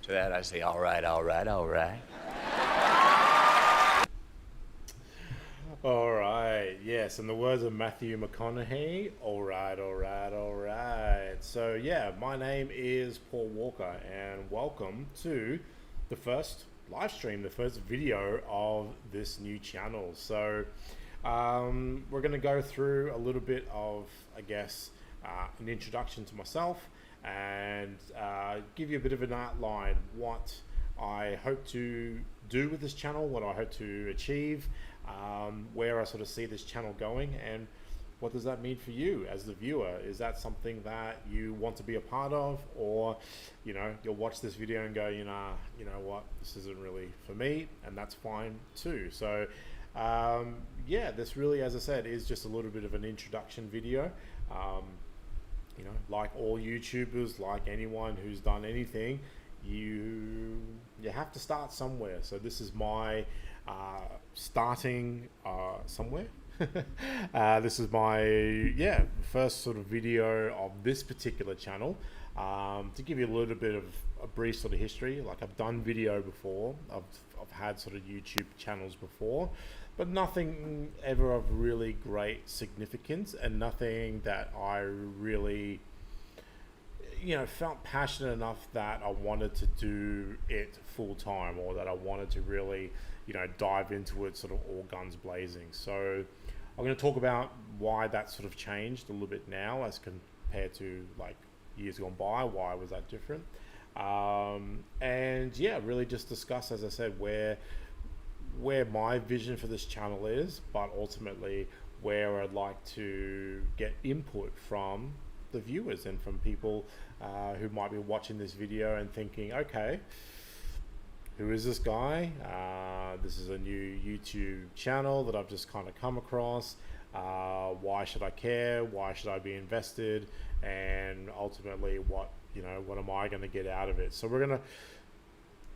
To that I say, all right, all right, all right. All right, yes, in the words of Matthew McConaughey, all right, all right, all right. So, yeah, my name is Paul Walker, and welcome to the first live stream, the first video of this new channel. So, we're going to go through a little bit of, I guess, an introduction to myself and give you a bit of an outline what I hope to do with this channel, what I hope to achieve, where I sort of see this channel going, and what does that mean for you as the viewer? Is that something that you want to be a part of, or you'll watch this video and go, you know what, this isn't really for me, and that's fine too. So yeah, this really, as I said, is just a little bit of an introduction video. Like all YouTubers, like anyone who's done anything, you have to start somewhere. So this is my starting somewhere. This is my first sort of video of this particular channel. To give you a little bit of a brief sort of history, like I've done video before, I've had sort of YouTube channels before, but nothing ever of really great significance, and nothing that I really felt passionate enough that I wanted to do it full time, or that I wanted to really dive into it sort of all guns blazing. So I'm going to talk about why that sort of changed a little bit now as compared to like years gone by. Why was that different? And yeah, really just discuss, as I said, where my vision for this channel is, but ultimately where I'd like to get input from the viewers and from people who might be watching this video and thinking, okay, who is this guy? This is a new YouTube channel that I've just kind of come across. Why should I care? Why should I be invested? And ultimately, what am I going to get out of it? So we're going to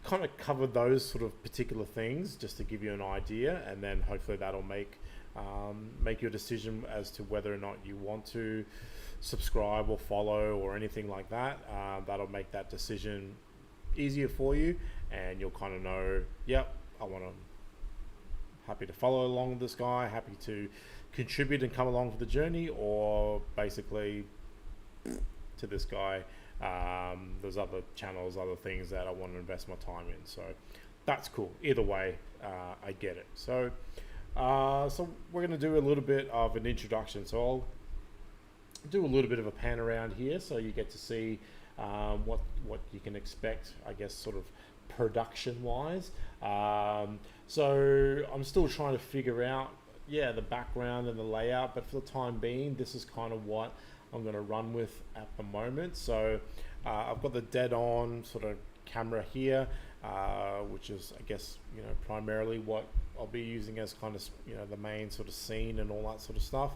kind of cover those sort of particular things just to give you an idea, and then hopefully that'll make your decision as to whether or not you want to subscribe or follow or anything like that. That'll make that decision easier for you, and you'll kind of know, yep, happy to follow along with this guy, happy to contribute and come along for the journey, or basically to this guy, there's other channels, other things that I want to invest my time in. So that's cool. Either way, I get it. So we're going to do a little bit of an introduction. So I'll do a little bit of a pan around here, so you get to see what you can expect, I guess, sort of production wise. So I'm still trying to figure out the background and the layout, but for the time being, this is kind of what I'm going to run with at the moment. So I've got the dead on sort of camera here, which is, I guess, primarily what I'll be using as kind of the main sort of scene and all that sort of stuff.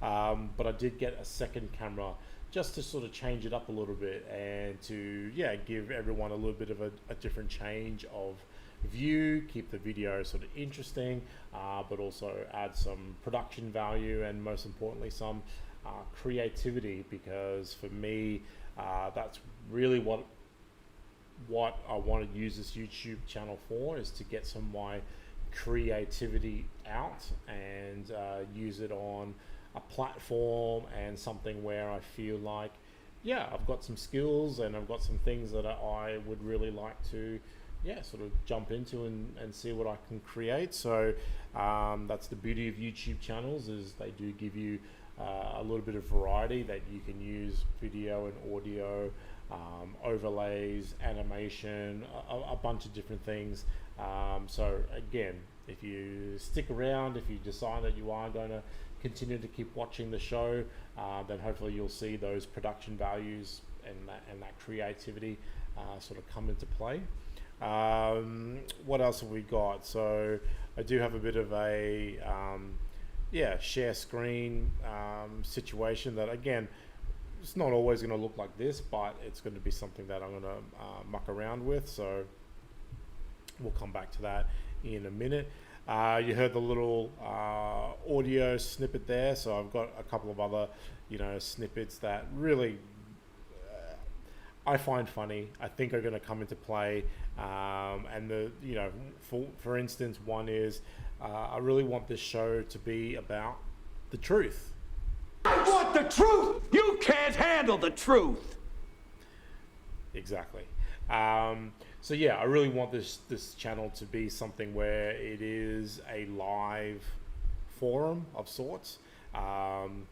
But I did get a second camera just to sort of change it up a little bit, and to give everyone a little bit of a different change of view, keep the video sort of interesting, but also add some production value, and most importantly some creativity, because for me that's really what I want to use this YouTube channel for, is to get some of my creativity out and use it on a platform and something where I feel like I've got some skills and I've got some things that I would really like to sort of jump into and see what I can create. So that's the beauty of YouTube channels, is they do give you a little bit of variety, that you can use video and audio, overlays, animation, a bunch of different things. So again, if you stick around, if you decide that you are going to continue to keep watching the show, then hopefully you'll see those production values and that creativity sort of come into play. What else have we got? So I do have a bit of a share screen situation that, again, it's not always going to look like this, but it's going to be something that I'm going to muck around with. So we'll come back to that in a minute. You heard the little audio snippet there, so I've got a couple of other snippets that really I find funny, I think are going to come into play. And for instance, one is I really want this show to be about the truth. I want the truth. You can't handle the truth. Exactly. So yeah, I really want this channel to be something where it is a live forum of sorts, and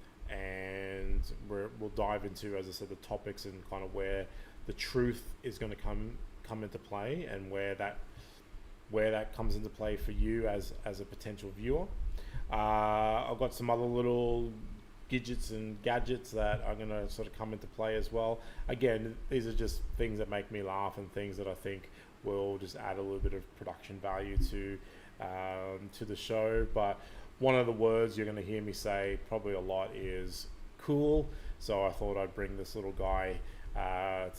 we'll dive into, as I said, the topics and kind of where the truth is going to come into play, and where that comes into play for you as a potential viewer. I've got some other little gadgets and gadgets that are going to sort of come into play as well. Again, these are just things that make me laugh and things that I think will just add a little bit of production value to the show. But one of the words you're going to hear me say probably a lot is cool. So I thought I'd bring this little guy to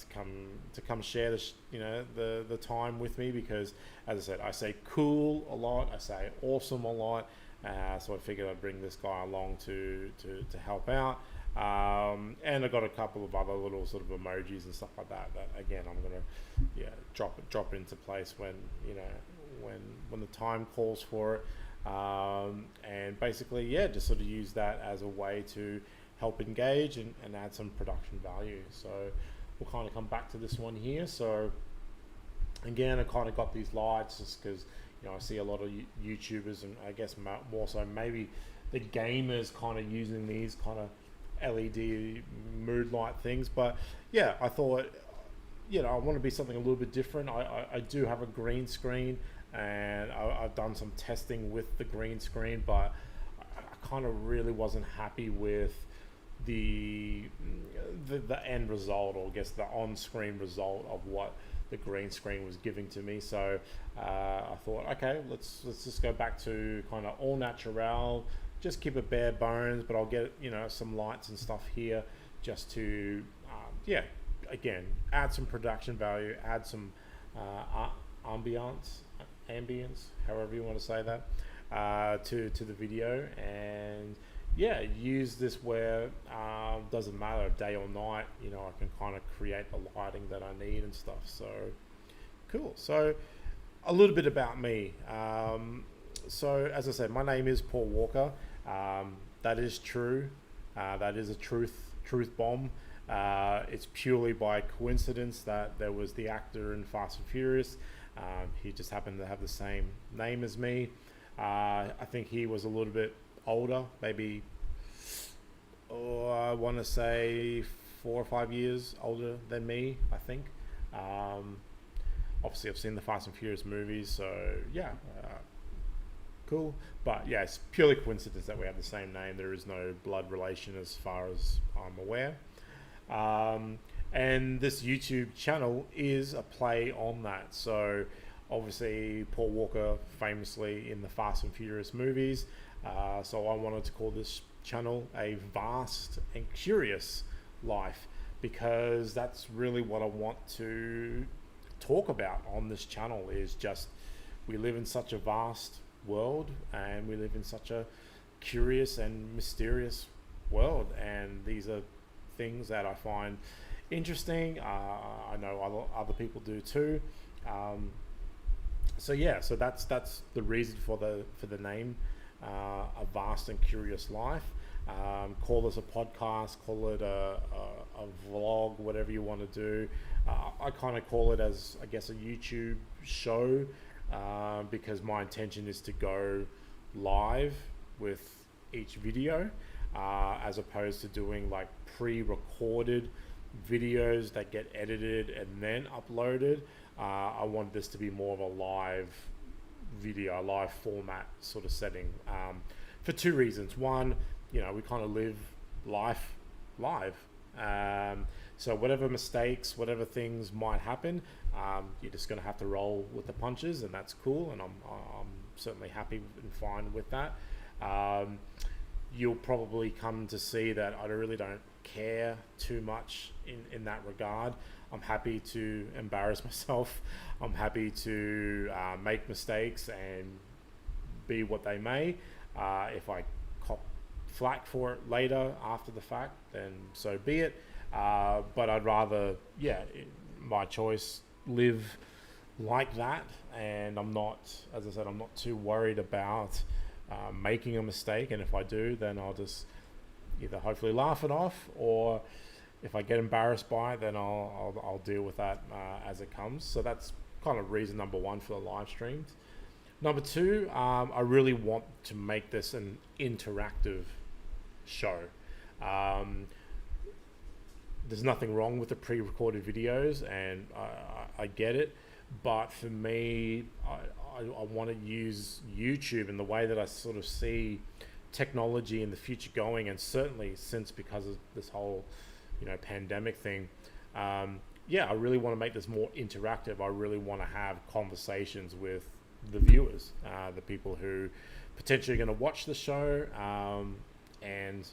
come share the time with me, because, as I said, I say cool a lot, I say awesome a lot. So I figured I'd bring this guy along to help out. And I got a couple of other little sort of emojis and stuff like that again I'm gonna drop into place when the time calls for it. And basically just sort of use that as a way to help engage and add some production value. So we'll kind of come back to this one here. So again, I kind of got these lights just because I see a lot of YouTubers, and I guess more so maybe the gamers kind of using these kind of LED mood light things. But yeah, I thought, I want to be something a little bit different. I do have a green screen, and I've done some testing with the green screen, but I kind of really wasn't happy with the end result, or I guess the on-screen result of what the green screen was giving to me. So I thought, okay, let's just go back to kind of all natural, just keep it bare bones, but I'll get some lights and stuff here just to again add some production value, add some ambience, however you want to say that, to the video. And use this where doesn't matter day or night, I can kind of create the lighting that I need and stuff. So cool. So a little bit about me. So as I said, my name is Paul Walker. That is true. That is a truth bomb. It's purely by coincidence that there was the actor in Fast and Furious. He just happened to have the same name as me. I think he was a little bit older, maybe I want to say 4 or 5 years older than me, I think. Obviously I've seen the Fast and Furious movies, so cool. But it's purely coincidence that we have the same name. There is no blood relation as far as I'm aware. And this YouTube channel is a play on that. So obviously Paul Walker famously in the Fast and Furious movies. So I wanted to call this channel A Vast and Curious Life, because that's really what I want to talk about on this channel. Is just, we live in such a vast world, and we live in such a curious and mysterious world, and these are things that I find interesting. I know other people do too. So that's the reason for the name, A Vast and Curious Life. Call this a podcast, call it a vlog, whatever you want to do. I kind of call it as, I guess, a YouTube show, because my intention is to go live with each video, as opposed to doing like pre-recorded videos that get edited and then uploaded. I want this to be more of a live video, live format sort of setting, for 2 reasons. One, we kind of live life live. So whatever mistakes, whatever things might happen, you're just going to have to roll with the punches, and that's cool. And I'm certainly happy and fine with that. You'll probably come to see that I really don't care too much in that regard. I'm happy to embarrass myself. I'm happy to make mistakes and be what they may. If I cop flack for it later after the fact, then so be it. But I'd rather, my choice, live like that. And I'm not, as I said, I'm not too worried about making a mistake. And if I do, then I'll just either hopefully laugh it off, or if I get embarrassed by it, then I'll deal with that as it comes. So that's kind of reason number one for the live streams. Number two, I really want to make this an interactive show. There's nothing wrong with the pre-recorded videos, and I get it. But for me, I want to use YouTube in the way that I sort of see technology in the future going, and certainly since, because of this whole pandemic thing, I really want to make this more interactive. I really want to have conversations with the viewers, the people who potentially are going to watch the show, and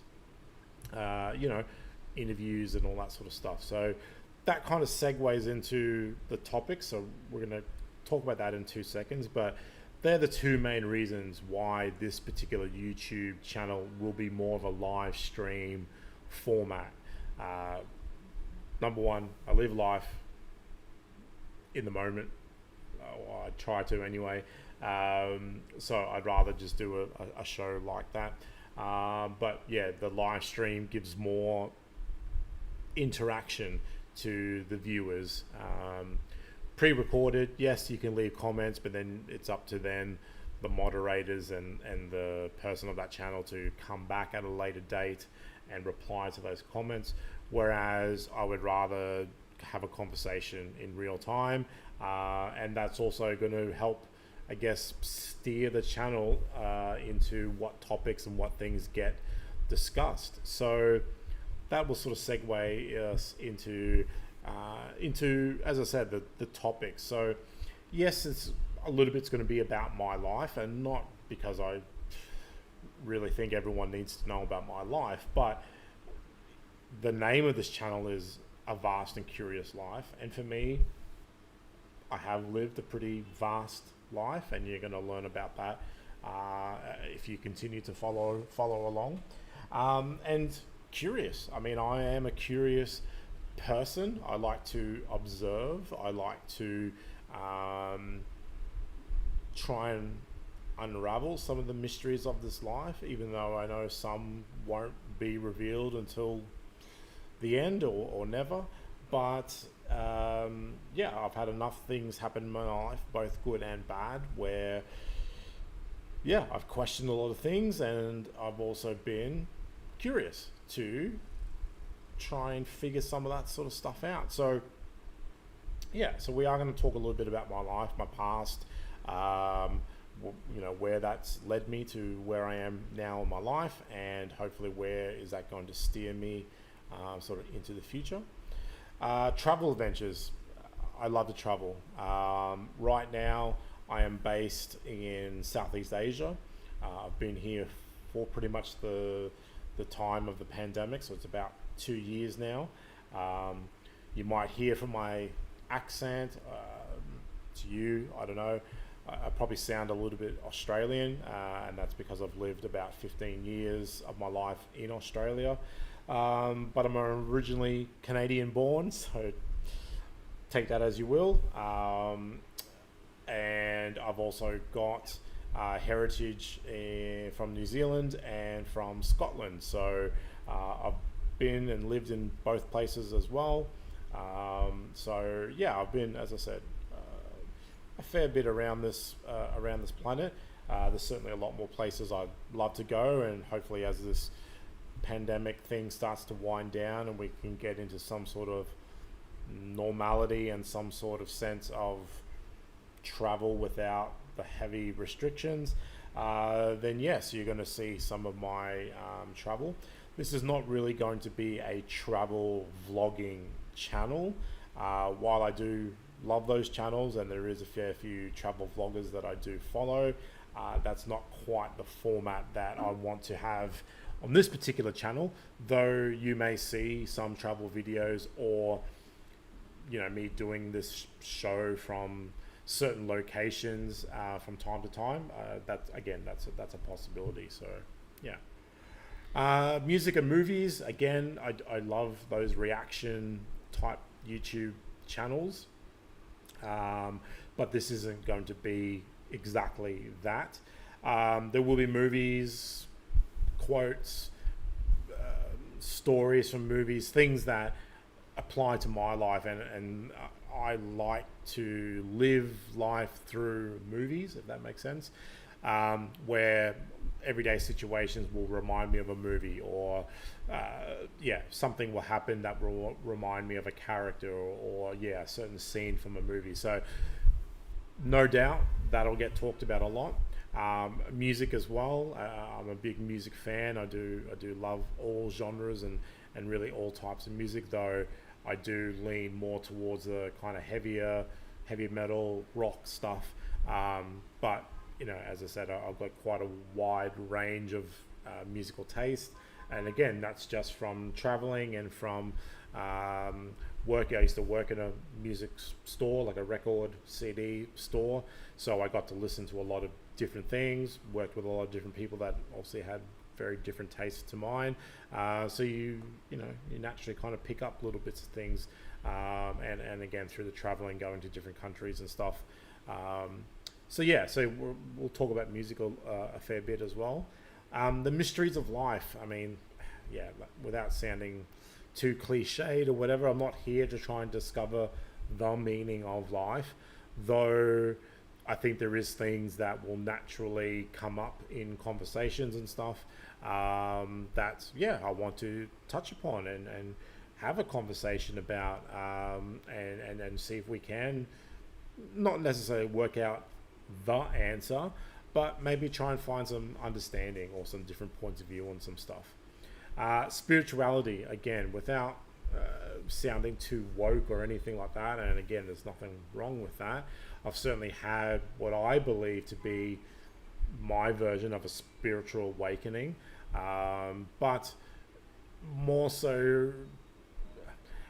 interviews and all that sort of stuff. So that kind of segues into the topic, so we're going to talk about that in 2 seconds. But they're the two main reasons why this particular YouTube channel will be more of a live stream format. Number one, I live life in the moment. I try to anyway. So I'd rather just do a show like that. But yeah, the live stream gives more interaction to the viewers. Pre-recorded, yes, you can leave comments, but then it's up to then the moderators and the person of that channel to come back at a later date and reply to those comments. Whereas I would rather have a conversation in real time, and that's also going to help, I guess, steer the channel into what topics and what things get discussed. So that will sort of segue us into, as I said, the topics. So yes, it's a little bit's going to be about my life, and not because I really think everyone needs to know about my life, but the name of this channel is A Vast and Curious Life, and for me, I have lived a pretty vast life, and you're going to learn about that if you continue to follow along. And curious, I mean, I am a curious person. I like to observe. I like to try and unravel some of the mysteries of this life, even though I know some won't be revealed until the end or never. But I've had enough things happen in my life, both good and bad, where I've questioned a lot of things, and I've also been curious to try and figure some of that sort of stuff out. So so we are going to talk a little bit about my life, my past, where that's led me to where I am now in my life, and hopefully where is that going to steer me sort of into the future. Travel adventures. I love to travel. Right now I am based in Southeast Asia. I've been here for pretty much the time of the pandemic, so it's about 2 years now. You might hear from my accent, to you, I don't know, I probably sound a little bit Australian, and that's because I've lived about 15 years of my life in Australia. But I'm originally Canadian born, so take that as you will. And I've also got heritage from New Zealand and from Scotland. So I've been and lived in both places as well. I've been, as I said, a fair bit around this planet. There's certainly a lot more places I'd love to go, and hopefully as this pandemic thing starts to wind down and we can get into some sort of normality and some sort of sense of travel without the heavy restrictions, then yes, you're going to see some of my travel. This is not really going to be a travel vlogging channel. While I do love those channels, and there is a fair few travel vloggers that I do follow, that's not quite the format that I want to have on this particular channel, though you may see some travel videos, or me doing this show from certain locations from time to time. That's a possibility. So Music and movies. Again, I love those reaction type YouTube channels. But this isn't going to be exactly that. There will be movies, quotes, stories from movies, things that apply to my life, and I like to live life through movies, if that makes sense, where everyday situations will remind me of a movie, or something will happen that will remind me of a character, or a certain scene from a movie. So no doubt that'll get talked about a lot. Music as well. I'm a big music fan. I do love all genres and really all types of music, though I do lean more towards the kind of heavy metal rock stuff. But as I said, I've got quite a wide range of musical taste, and again, that's just from traveling and from work. I used to work in a music store, like a record CD store, so I got to listen to a lot of different things, worked with a lot of different people that obviously had very different tastes to mine. So you naturally kind of pick up little bits of things, and again, through the traveling, going to different countries and stuff. So we'll talk about music a fair bit as well. The mysteries of life. I mean, without sounding too cliched or whatever, I'm not here to try and discover the meaning of life, though I think there is things that will naturally come up in conversations and stuff that I want to touch upon and have a conversation about, and see if we can not necessarily work out the answer, but maybe try and find some understanding or some different points of view on some stuff. Spirituality, again, without sounding too woke or anything like that, and again, there's nothing wrong with that. I've certainly had what I believe to be my version of a spiritual awakening, but more so,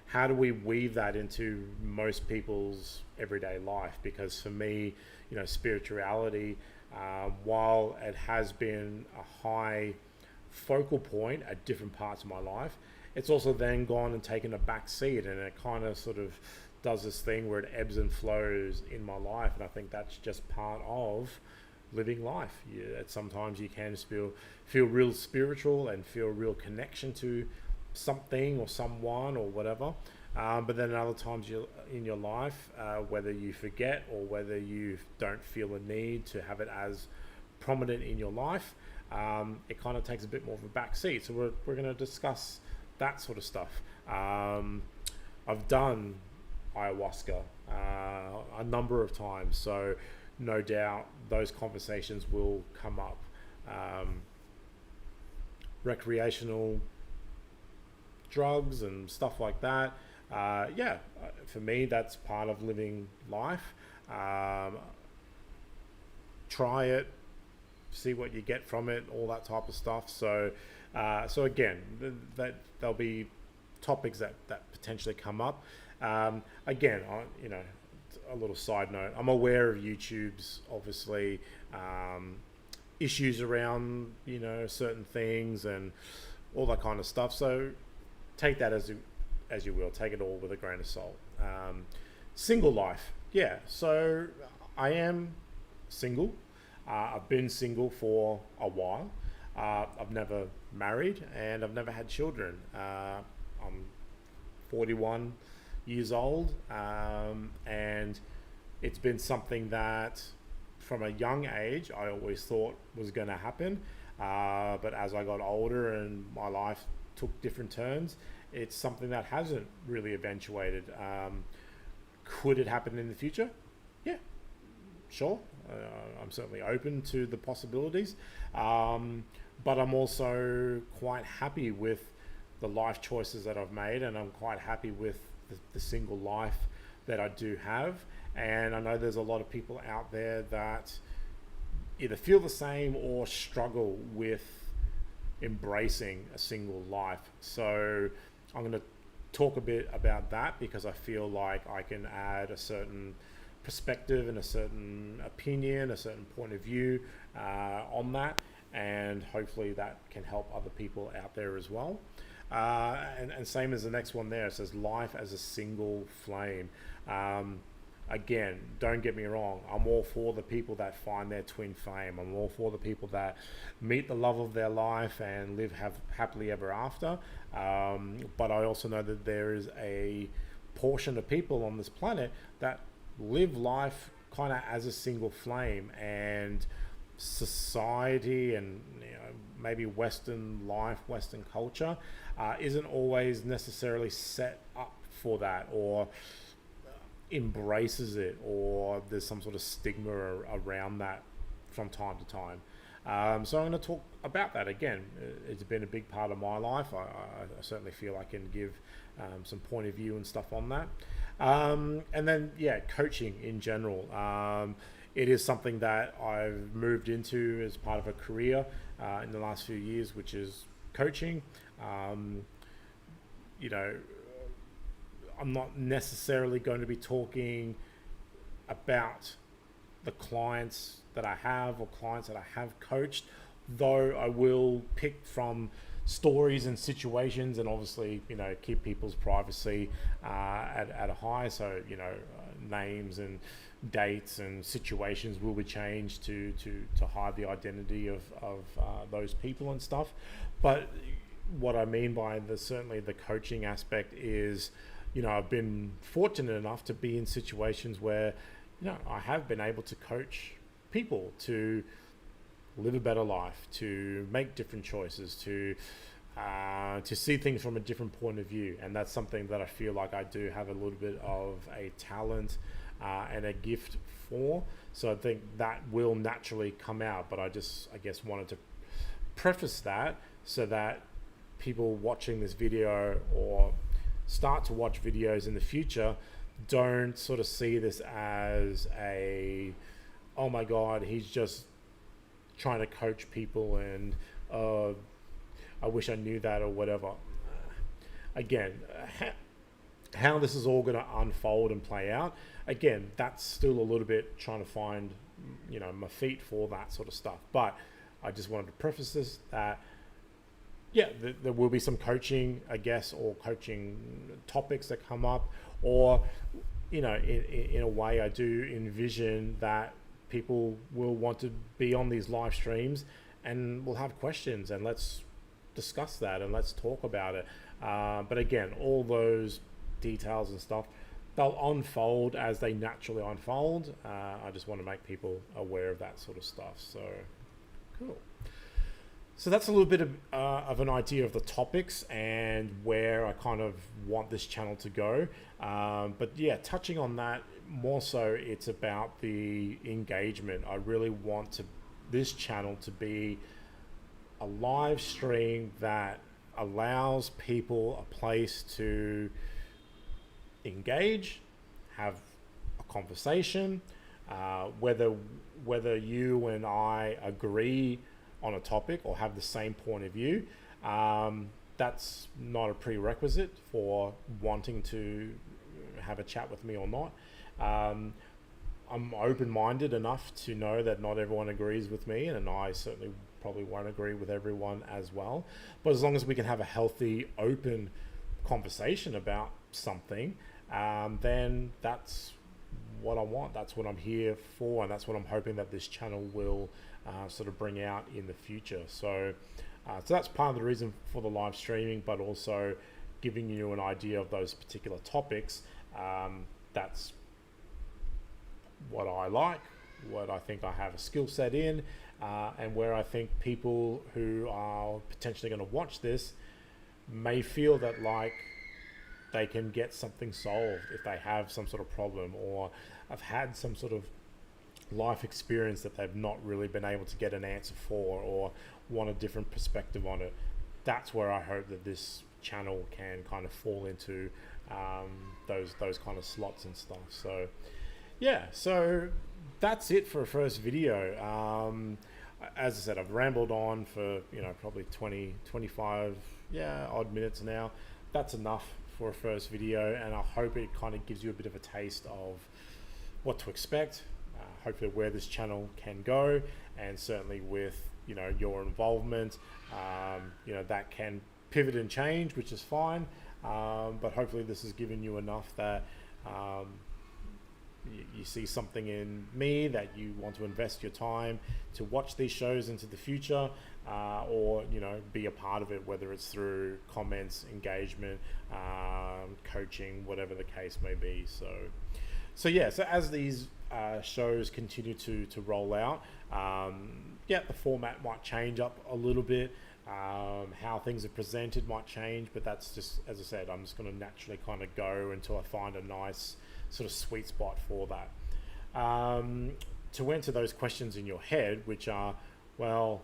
how do we weave that into most people's everyday life? Because for me, spirituality, while it has been a high focal point at different parts of my life, it's also then gone and taken a back seat, and it kind of sort of does this thing where it ebbs and flows in my life. And I think that's just part of living life. Sometimes you can feel real spiritual and feel a real connection to something or someone or whatever, but then other times in your life, whether you forget or whether you don't feel a need to have it as prominent in your life, it kind of takes a bit more of a back seat. So we're going to discuss that sort of stuff. I've done ayahuasca a number of times, so no doubt those conversations will come up. Recreational drugs and stuff like that, for me, that's part of living life. Try it, see what you get from it, all that type of stuff. So again, that there'll be topics that potentially come up. Again, a little side note, I'm aware of YouTube's obviously issues around certain things and all that kind of stuff. So take that as you will. Take it all with a grain of salt. Single life, so I am single. I've been single for a while. I've never married and I've never had children. I'm 41 years old, and it's been something that from a young age I always thought was going to happen, but as I got older and my life took different turns, it's something that hasn't really eventuated. Could it happen in the future? Yeah, sure. I'm certainly open to the possibilities, but I'm also quite happy with the life choices that I've made, and I'm quite happy with the single life that I do have. And I know there's a lot of people out there that either feel the same or struggle with embracing a single life. So I'm going to talk a bit about that because I feel like I can add a certain perspective and a certain opinion, a certain point of view on that. and hopefully that can help other people out there as well. And same as the next one there, it says life as a single flame. Again, don't get me wrong, I'm all for the people that find their twin flame. I'm all for the people that meet the love of their life and live happily ever after. But I also know that there is a portion of people on this planet that live life kind of as a single flame, and society and maybe Western life, Western culture isn't always necessarily set up for that, or embraces it, or there's some sort of stigma around that from time to time. So I'm going to talk about that again. It's been a big part of my life. I certainly feel I can give some point of view and stuff on that. And then, coaching in general. It is something that I've moved into as part of a career in the last few years, which is coaching. I'm not necessarily going to be talking about the clients that I have or clients that I have coached, though I will pick from stories and situations, and obviously keep people's privacy at a high. So names and dates and situations will be changed to hide the identity of those people and stuff. But what I mean by certainly the coaching aspect is, I've been fortunate enough to be in situations where, I have been able to coach people to live a better life, to make different choices, to see things from a different point of view. And that's something that I feel like I do have a little bit of a talent and a gift for. So I think that will naturally come out. But I guess wanted to preface that so that people watching this video or start to watch videos in the future don't sort of see this as a, oh my God, he's just trying to coach people and I wish I knew that or whatever. Again, how this is all going to unfold and play out, again, that's still a little bit trying to find, my feet for that sort of stuff. But I just wanted to preface this that, there will be some coaching, I guess, or coaching topics that come up, or, in a way I do envision that people will want to be on these live streams and we'll have questions and let's discuss that and let's talk about it. But again, all those details and stuff, they'll unfold as they naturally unfold. I just want to make people aware of that sort of stuff. So, cool. So that's a little bit of an idea of the topics and where I kind of want this channel to go. But touching on that more so, it's about the engagement. I really want this channel to be a live stream that allows people a place to engage, have a conversation, whether you and I agree on a topic or have the same point of view. That's not a prerequisite for wanting to have a chat with me or not. I'm open-minded enough to know that not everyone agrees with me, and I certainly probably won't agree with everyone as well. But as long as we can have a healthy, open conversation about something, then that's what I want. That's what I'm here for, and that's what I'm hoping that this channel will sort of bring out in the future. So that's part of the reason for the live streaming, but also giving you an idea of those particular topics. That's what I like, what I think I have a skill set in, and where I think people who are potentially going to watch this may feel that like they can get something solved if they have some sort of problem or have had some sort of life experience that they've not really been able to get an answer for, or want a different perspective on it. That's where I hope that this channel can kind of fall into those kind of slots and stuff. So so that's it for a first video. As I said, I've rambled on for probably 25 odd minutes now. That's enough for a first video, and I hope it kind of gives you a bit of a taste of what to expect, hopefully where this channel can go, and certainly with your involvement. That can pivot and change, which is fine. But hopefully this has given you enough that you see something in me, that you want to invest your time to watch these shows into the future, or be a part of it, whether it's through comments, engagement, coaching, whatever the case may be. So as these shows continue to roll out, the format might change up a little bit. How things are presented might change, but that's just, as I said, I'm just going to naturally kind of go until I find a nice sort of sweet spot for that. To answer those questions in your head, which are, well,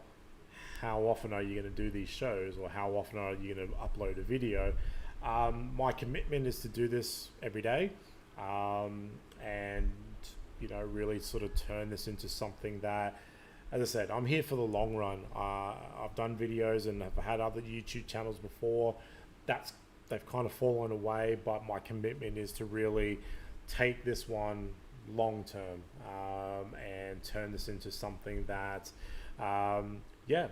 how often are you going to do these shows, or how often are you going to upload a video? My commitment is to do this every day, and really sort of turn this into something that, as I said, I'm here for the long run. I've done videos and have had other YouTube channels before. They've kind of fallen away, but my commitment is to really take this one long term, and turn this into something that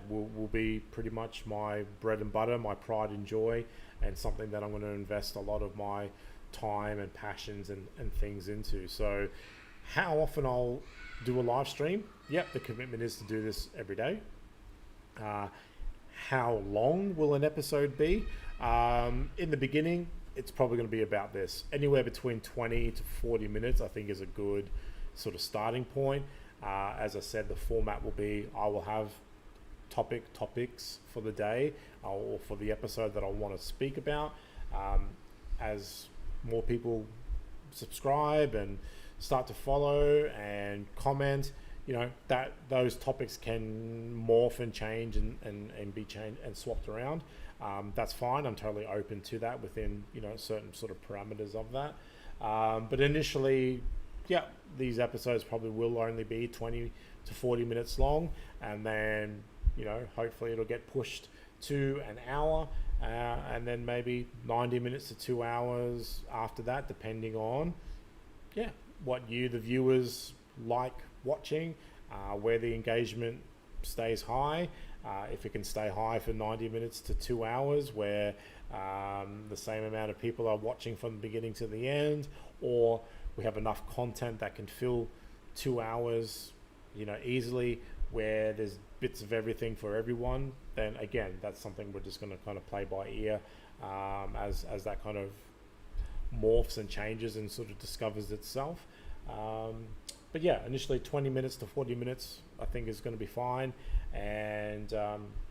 will be pretty much my bread and butter, my pride and joy, and something that I'm going to invest a lot of my time and passions and things into. So how often I'll do a live stream? Yep, the commitment is to do this every day. How long will an episode be? In the beginning, it's probably going to be about this. Anywhere between 20 to 40 minutes, I think, is a good sort of starting point. As I said, the format will be, I will have topics for the day, or for the episode that I want to speak about. As more people subscribe and start to follow and comment, that those topics can morph and change and be changed and swapped around. That's fine. I'm totally open to that within certain sort of parameters of that. But initially, these episodes probably will only be 20 to 40 minutes long, and then hopefully it'll get pushed to an hour, and then maybe 90 minutes to 2 hours after that, depending on what you, the viewers, like watching, where the engagement stays high. If it can stay high for 90 minutes to 2 hours, where the same amount of people are watching from the beginning to the end, or we have enough content that can fill 2 hours easily, where there's bits of everything for everyone, then again, that's something we're just going to kind of play by ear, as that kind of morphs and changes and sort of discovers itself. But initially 20 minutes to 40 minutes I think is going to be fine, and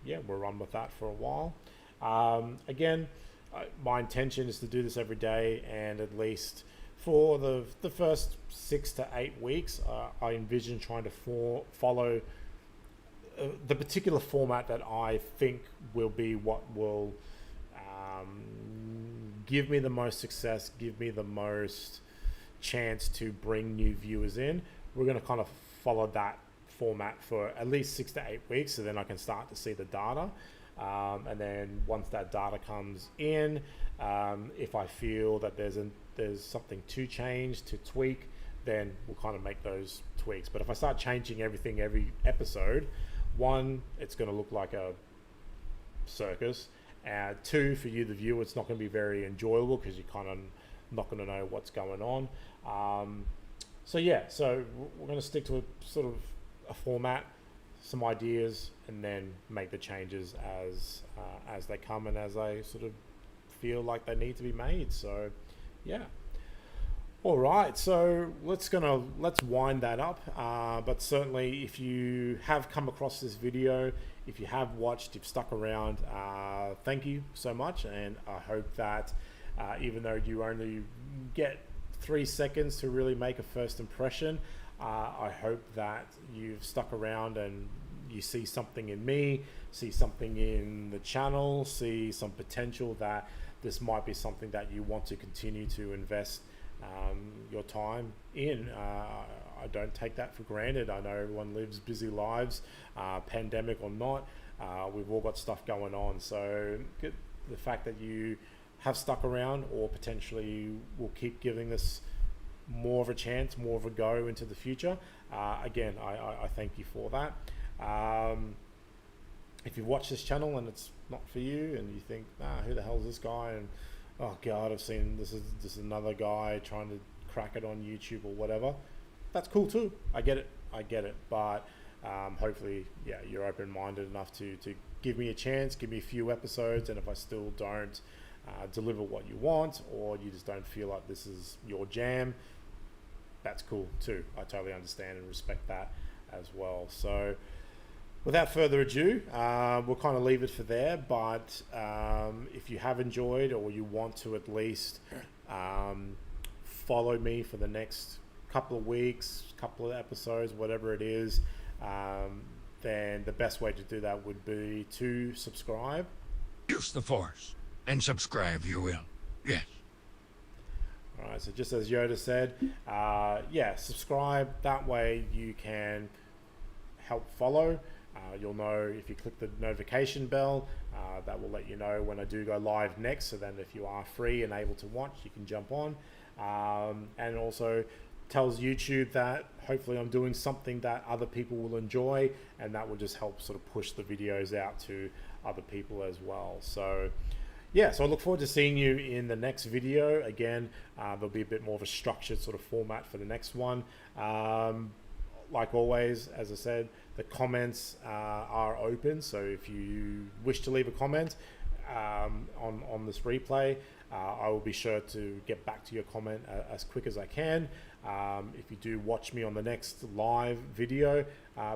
we'll run with that for a while. Again, my intention is to do this every day, and at least for the first 6 to 8 weeks, I envision trying to follow the particular format that I think will be what will give me the most success, give me the most chance to bring new viewers in. We're going to kind of follow that format for at least 6 to 8 weeks, so then I can start to see the data, and then once that data comes in, if I feel that there's something to change, to tweak, then we'll kind of make those tweaks. But if I start changing everything every episode, one, it's going to look like a circus. Two, for you, the viewer, it's not going to be very enjoyable, because you're kind of not going to know what's going on. So we're going to stick to a sort of a format, some ideas, and then make the changes as they come and as I sort of feel like they need to be made. So all right, so let's wind that up. But certainly, if you have come across this video, if you have watched, you've stuck around, thank you so much. And I hope that even though you only get 3 seconds to really make a first impression, I hope that you've stuck around and you see something in me, see something in the channel, see some potential that this might be something that you want to continue to invest your time in. I don't take that for granted. I know everyone lives busy lives, pandemic or not. We've all got stuff going on. So the fact that you have stuck around, or potentially will keep giving this more of a chance, more of a go into the future, again, I thank you for that. if you watch this channel and it's not for you, and you think, who the hell is this guy? And oh god, I've seen this is another guy trying to crack it on YouTube or whatever. That's cool too. I get it. But hopefully, yeah, you're open-minded enough to give me a chance, give me a few episodes, and if I still don't deliver what you want, or you just don't feel like this is your jam, that's cool too. I totally understand and respect that as well. So without further ado, we'll kind of leave it for there, but if you have enjoyed, or you want to at least follow me for the next couple of weeks, couple of episodes, whatever it is, then the best way to do that would be to subscribe. Use the Force and subscribe, you will. Yes. All right, so just as Yoda said, subscribe. That way you can help follow. You'll know if you click the notification bell, that will let you know when I do go live next. So then if you are free and able to watch, you can jump on. And also tells YouTube that hopefully I'm doing something that other people will enjoy, and that will just help sort of push the videos out to other people as well. So yeah, so I look forward to seeing you in the next video. Again, there'll be a bit more of a structured sort of format for the next one. Like always, as I said, the comments are open. So if you wish to leave a comment on this replay, I will be sure to get back to your comment as quick as I can. If you do watch me on the next live video,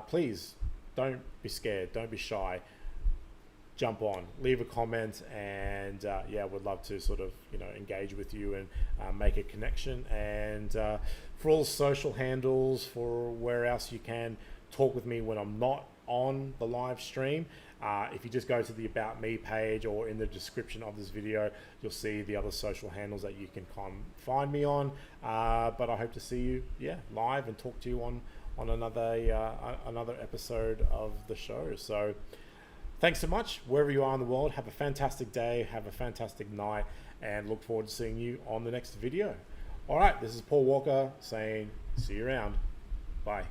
please don't be scared, don't be shy. Jump on, leave a comment, and would love to sort of engage with you and make a connection. And for all social handles, for where else you can talk with me when I'm not on the live stream, if you just go to the About Me page, or in the description of this video, you'll see the other social handles that you can come find me on. But I hope to see you live and talk to you on another episode of the show. So thanks so much, wherever you are in the world. Have a fantastic day, have a fantastic night, and look forward to seeing you on the next video. All right, this is Paul Walker saying see you around. Bye.